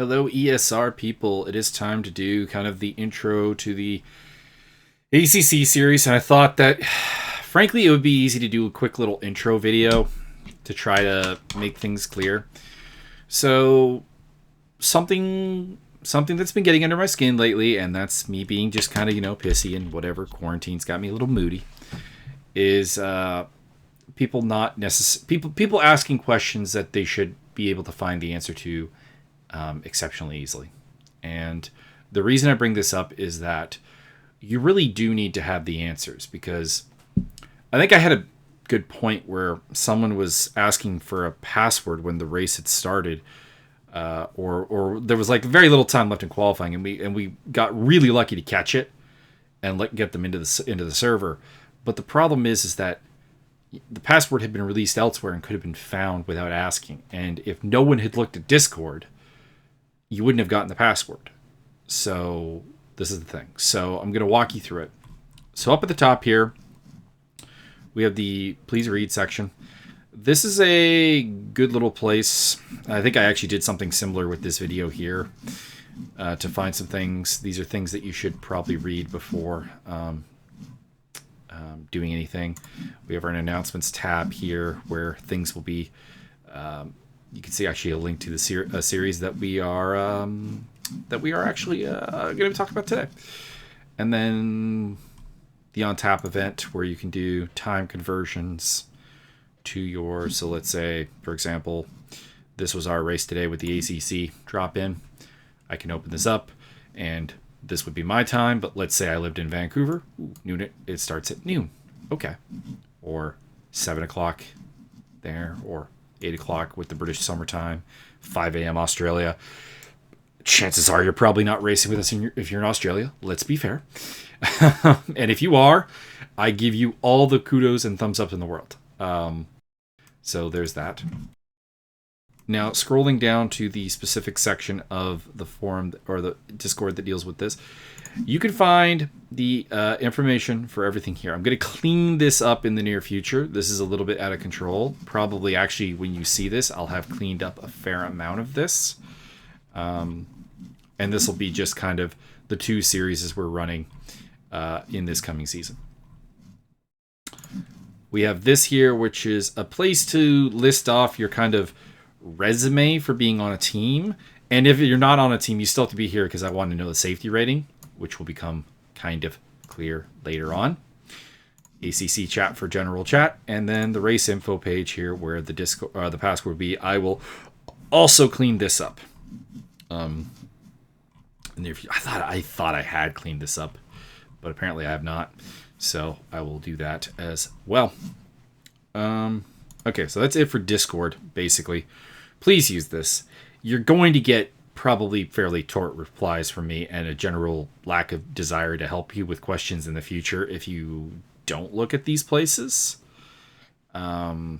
Hello, ESR people. It is time to do kind of the intro to the ACC series, and I thought that, frankly, it would be easy to do a quick little intro video to try to make things clear. So, something that's been getting under my skin lately, and that's me being just kind of, pissy and whatever. Quarantine's got me a little moody. Is people asking questions that they should be able to find the answer to exceptionally easily. And the reason I bring this up is that you really do need to have the answers, because I think I had a good point where someone was asking for a password when the race had started, or there was like very little time left in qualifying, and we got really lucky to catch it and get them into the server. But the problem is that the password had been released elsewhere and could have been found without asking. And if no one had looked at Discord, you wouldn't have gotten the password. So this is the thing. So I'm going to walk you through it. So up at the top here, we have the please read section. This is a good little place. I think I actually did something similar with this video here to find some things. These are things that you should probably read before doing anything. We have our announcements tab here where things will be. You can see actually a link to the series that we are actually going to talk about today, and then the on tap event where you can do time conversions to your. So let's say, for example, this was our race today with the ACC drop in. I can open this up, and this would be my time. But let's say I lived in Vancouver. Noon. It starts at noon. Okay, or 7 o'clock there, or 8 o'clock with the British summertime, 5 a.m. Australia. Chances are you're probably not racing with us if you're in Australia. Let's be fair. And if you are, I give you all the kudos and thumbs up in the world. So there's that. Now, scrolling down to the specific section of the forum or the Discord that deals with this, you can find the information for everything here. I'm going to clean this up in the near future. This is a little bit out of control. Probably, actually, when you see this, I'll have cleaned up a fair amount of this. And this will be just kind of the two series we're running in this coming season. We have this here, which is a place to list off your kind of resume for being on a team. And if you're not on a team, you still have to be here because I want to know the safety rating, which will become kind of clear later on. ACC chat for general chat, and then the race info page here where the the password will be. I will also clean this up. And if I thought I had cleaned this up, but apparently I have not. So I will do that as well. Okay, so that's it for Discord, basically. Please use this. You're going to get probably fairly tort replies from me and a general lack of desire to help you with questions in the future if you don't look at these places. So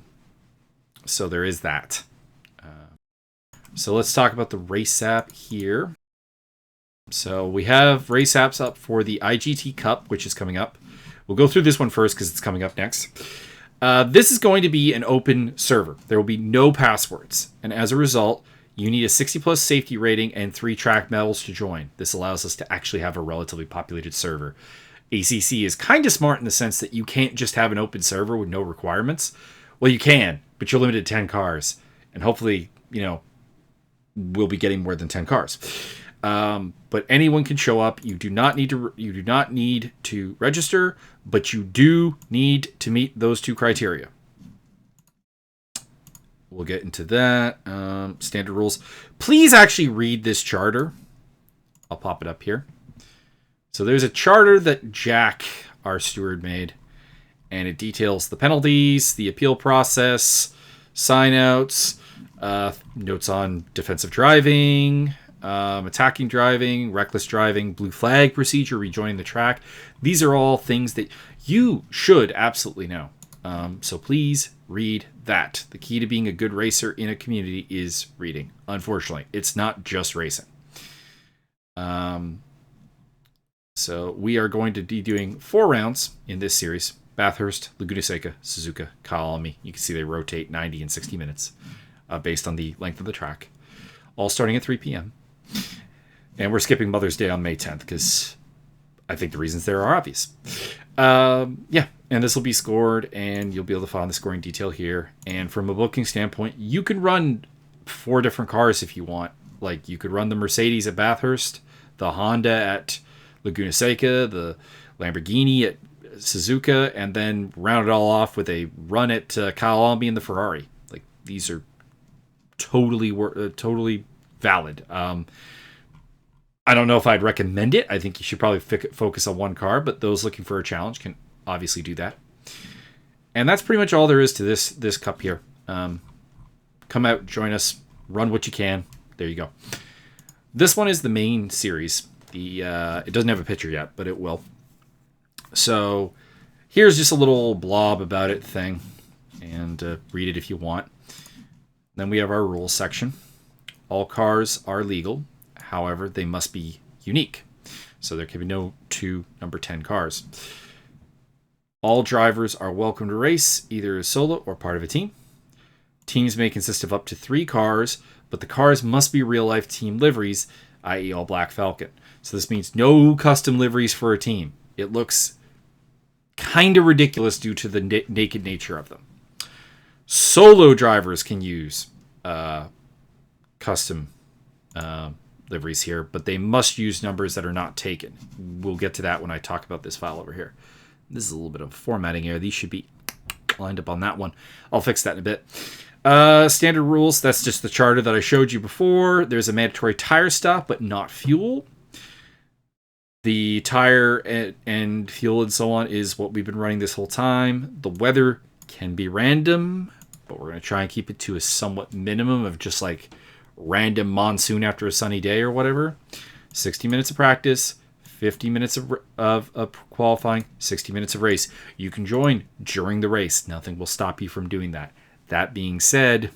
there is that. So let's talk about the race app here. So we have race apps up for the IGT Cup, which is coming up. We'll go through this one first because it's coming up next. This is going to be an open server. There will be no passwords. And as a result, you need a 60+ safety rating and 3 track medals to join. This allows us to actually have a relatively populated server. ACC is kind of smart in the sense that you can't just have an open server with no requirements. Well, you can, but you're limited to 10 cars. And hopefully, we'll be getting more than 10 cars. But anyone can show up. You do not need to register, but you do need to meet those 2 criteria. We'll get into that. Standard rules. Please actually read this charter. I'll pop it up here. So there's a charter that Jack, our steward, made, and it details the penalties, the appeal process, sign-outs, notes on defensive driving, attacking driving, reckless driving, blue flag procedure, rejoining the track. These are all things that you should absolutely know. So please read that. The key to being a good racer in a community is reading. Unfortunately, it's not just racing. So we are going to be doing 4 rounds in this series. Bathurst, Laguna Seca, Suzuka, Kaolami. You can see they rotate 90 and 60 minutes based on the length of the track. All starting at 3 p.m. And we're skipping Mother's Day on May 10th because I think the reasons there are obvious. Yeah, and this will be scored, and you'll be able to find the scoring detail here. And from a booking standpoint, you can run 4 different cars if you want. Like, you could run the Mercedes at Bathurst, the Honda at Laguna Seca, the Lamborghini at Suzuka, and then round it all off with a run at Kyle Alby and the Ferrari. Like, these are totally valid. I don't know if I'd recommend it. I think you should probably focus on one car, but those looking for a challenge can obviously do that. And that's pretty much all there is to this cup here. Come out, join us, run what you can. There you go. This one is the main series. It doesn't have a picture yet, but it will. So here's just a little blob about it thing, and read it if you want. Then we have our rules section. All cars are legal. However, they must be unique. So there can be no 2 number 10 cars. All drivers are welcome to race, either as solo or part of a team. Teams may consist of up to 3 cars, but the cars must be real-life team liveries, i.e. all black Falcon. So this means no custom liveries for a team. It looks kind of ridiculous due to the naked nature of them. Solo drivers can use custom liveries here, but they must use numbers that are not taken. We'll get to that when I talk about this file over here. This is a little bit of formatting error. These should be lined up on that one. I'll fix that in a bit. Standard rules, that's just the charter that I showed you before. There's a mandatory tire stop, but not fuel. The tire and fuel and so on is what we've been running this whole time. The weather can be random, but we're going to try and keep it to a somewhat minimum of just like random monsoon after a sunny day or whatever. 60 minutes of practice, 50 minutes of qualifying, 60 minutes of race. You can join during the race. Nothing will stop you from doing that. That being said,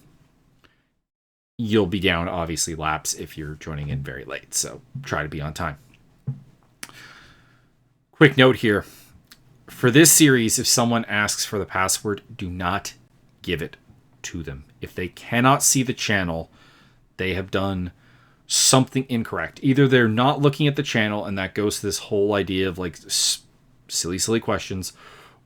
you'll be down, obviously, laps if you're joining in very late. So try to be on time. Quick note here. For this series, if someone asks for the password, do not give it to them. If they cannot see the channel, they have done something incorrect. Either they're not looking at the channel, and that goes to this whole idea of like silly questions,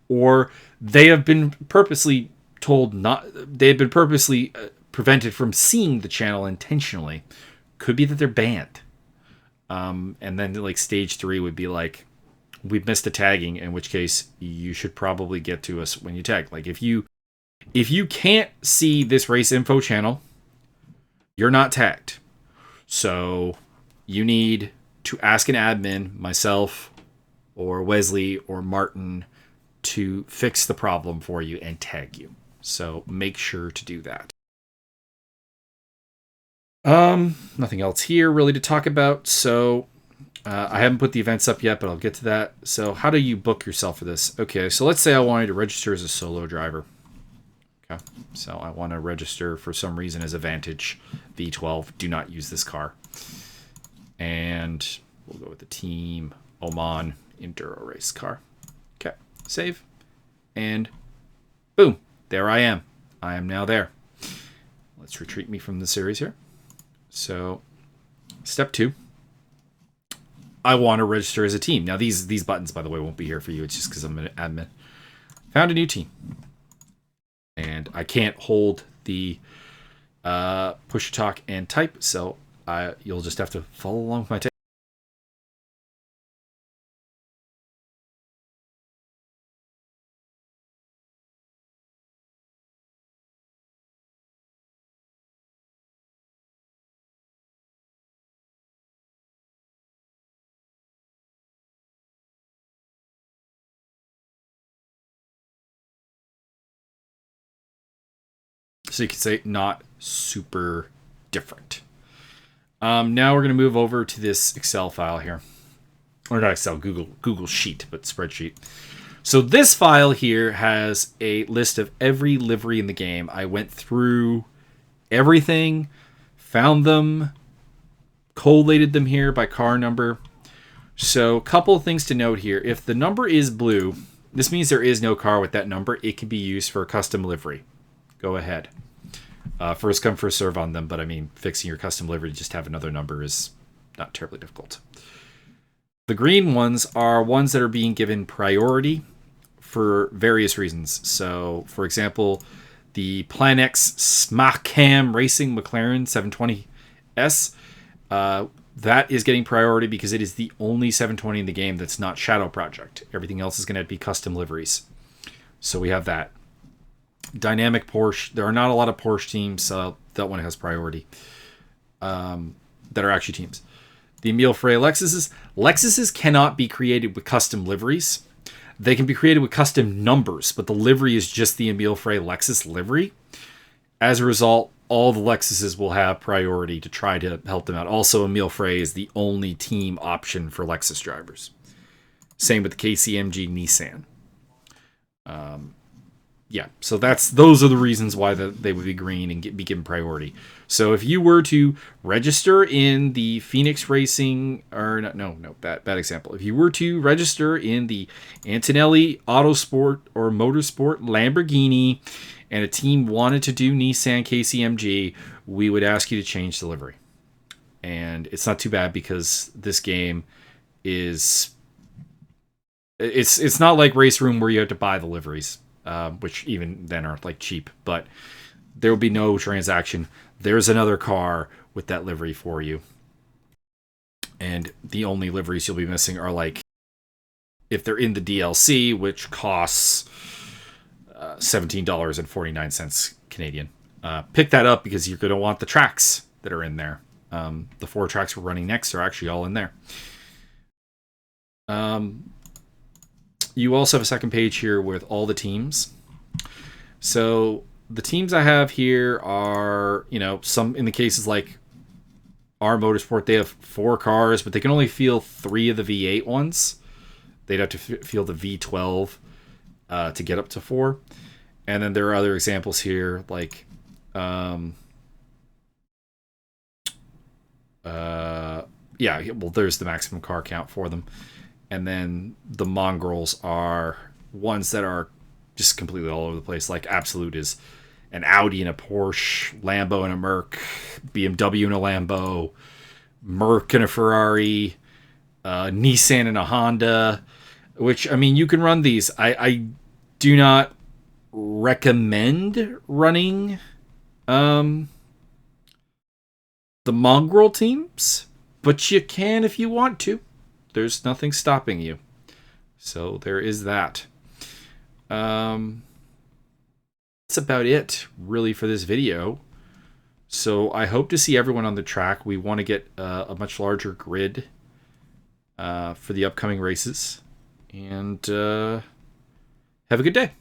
or they have been purposely told not. They have been purposely prevented from seeing the channel intentionally. Could be that they're banned. And then like stage 3 would be like, we've missed a tagging, in which case you should probably get to us when you tag. Like if you can't see this race info channel, you're not tagged. So you need to ask an admin, myself or Wesley or Martin, to fix the problem for you and tag you. So make sure to do that. Nothing else here really to talk about. So I haven't put the events up yet, but I'll get to that. So how do you book yourself for this? Okay, so let's say I wanted to register as a solo driver. Okay, so I want to register for some reason as a Vantage V12. Do not use this car. And we'll go with the Team Oman Enduro race car. Okay, save. And boom, there I am. I am now there. Let's retreat me from the series here. So step 2. I want to register as a team. Now these buttons, by the way, won't be here for you. It's just because I'm an admin. Found a new team. And I can't hold the push to talk and type, so you'll just have to follow along with my type. So you could say not super different. Now we're going to move over to this Excel file here. Or not Excel, Google Sheet, but spreadsheet. So this file here has a list of every livery in the game. I went through everything, found them, collated them here by car number. So a couple of things to note here. If the number is blue, this means there is no car with that number. It can be used for a custom livery. Go ahead. First come, first serve on them, but I mean, fixing your custom livery to just have another number is not terribly difficult. The green ones are ones that are being given priority for various reasons. So, for example, the Plan X Smackham Racing McLaren 720S, that is getting priority because it is the only 720 in the game that's not Shadow Project. Everything else is going to be custom liveries. So we have that. Dynamic Porsche. There are not a lot of Porsche teams, so that one has priority. That are actually teams. The Emile Frey Lexuses. Lexuses cannot be created with custom liveries. They can be created with custom numbers, but the livery is just the Emile Frey Lexus livery. As a result, all the Lexuses will have priority to try to help them out. Also, Emile Frey is the only team option for Lexus drivers. Same with the KCMG Nissan. Yeah, so those are the reasons why they would be green and be given priority. So if you were to register in the Phoenix Racing, or bad example. If you were to register in the Antonelli Autosport or Motorsport Lamborghini, and a team wanted to do Nissan KCMG, we would ask you to change the livery. And it's not too bad because this game is it's not like Race Room where you have to buy the liveries. Which even then are like cheap, but there will be no transaction. There's another car with that livery for you. And the only liveries you'll be missing are like, if they're in the DLC, which costs $17.49 Canadian. Pick that up because you're going to want the tracks that are in there. The 4 tracks we're running next are actually all in there. You also have a second page here with all the teams. So the teams I have here are, some in the cases like our Motorsport, they have 4 cars, but they can only field 3 of the V8 ones. They'd have to field the V12 to get up to 4. And then there are other examples here like there's the maximum car count for them. And then the mongrels are ones that are just completely all over the place. Like Absolute is an Audi and a Porsche, Lambo and a Merc, BMW and a Lambo, Merc and a Ferrari, Nissan and a Honda. Which, I mean, you can run these. I do not recommend running the mongrel teams, but you can if you want to. There's nothing stopping you. So there is that. That's about it, really, for this video. So I hope to see everyone on the track. We want to get a much larger grid for the upcoming races. And have a good day.